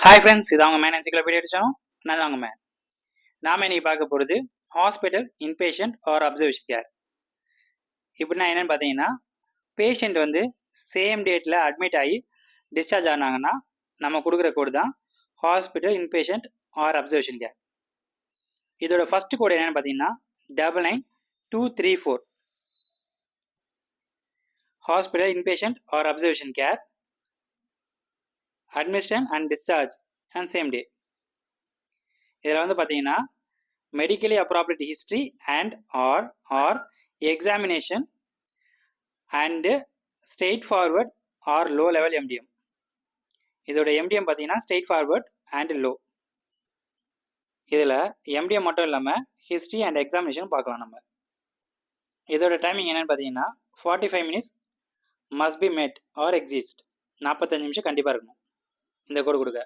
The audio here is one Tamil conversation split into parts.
ஹாய் ஃப்ரெண்ட்ஸ், இது அவங்க மேன் என்சிக்ளோபீடியா சேனல். நான் அவங்க மேன். நாம இன்னைக்கு பார்க்க போகிறது hospital inpatient or observation care. இப்படின்னா என்னன்னு பார்த்தீங்கன்னா, பேஷண்ட் வந்து சேம் டேட்டில் அட்மிட் ஆகி டிஸ்சார்ஜ் ஆனாங்கன்னா நம்ம கொடுக்குற கோடு தான் hospital inpatient or observation care. இதோட ஃபர்ஸ்ட் கோடு என்னன்னு பார்த்தீங்கன்னா 99234. Hospital inpatient or observation care, admission and discharge and same day. இதில் வந்து பார்த்தீங்கன்னா medically appropriate history and or examination and straightforward or low level MDM. இதோட எம்டிஎம் பார்த்தீங்கன்னா ஸ்ட்ரெயிட் ஃபார்வர்ட் அண்ட் லோ. இதில் எம்டிஎம் மட்டும் இல்லாமல் ஹிஸ்ட்ரி அண்ட் எக்ஸாமினேஷன் பார்க்கலாம் நம்ம. இதோட டைமிங் என்னன்னு பார்த்தீங்கன்னா 45 minutes must be met or exist. 45 நிமிஷம் கண்டிப்பாக இருக்கணும் இந்த கோடு கொடுக்க.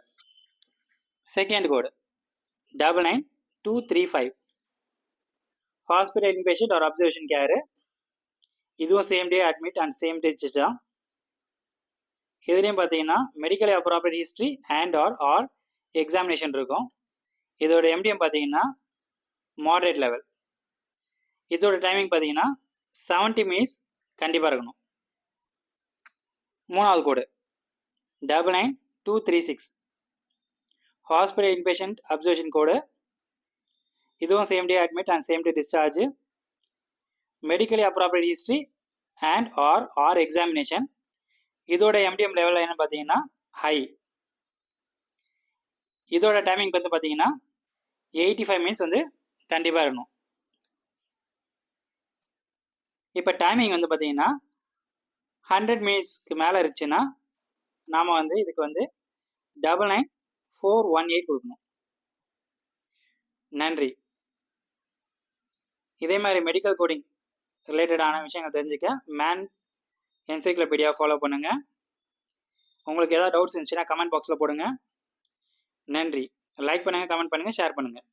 Second code 99235. Hospital inpatient or observation care. இதுவும் same day admit and same day discharge தான். இதுலேயும் பார்த்தீங்கன்னா medical appropriate history and or examination இருக்கும். இதோட எம்டிஎம் பார்த்தீங்கன்னா மாடரேட் லெவல். இதோட டைமிங் பார்த்தீங்கன்னா 70 minutes கண்டிப்பாக இருக்கணும். மூணாவது code 99236. Hospital inpatient observation code. இதுவும் same day admit and same day discharge. Medically appropriate history and or examination. இதோட எம்டிஎம் லெவலில் என்ன பார்த்தீங்கன்னா ஹை. இதோட டைமிங் வந்து பார்த்தீங்கன்னா 85 minutes வந்து கண்டிப்பாக இருக்கணும். இப்போ டைமிங் வந்து பார்த்தீங்கன்னா 100 minutesக்கு மேலே இருந்துச்சுன்னா நாம் வந்து இதுக்கு வந்து 99418 கொடுக்கணும். நன்றி. இதே மாதிரி மெடிக்கல் கோடிங் ரிலேட்டடான விஷயங்கள் தெரிஞ்சுக்க மேன் என்சைக்ளோபீடியா ஃபாலோ பண்ணுங்கள். உங்களுக்கு ஏதாவது டவுட்ஸ் இருந்துச்சுன்னா கமெண்ட் பாக்ஸில் போடுங்க. நன்றி. லைக் பண்ணுங்கள், கமெண்ட் பண்ணுங்கள், ஷேர் பண்ணுங்கள்.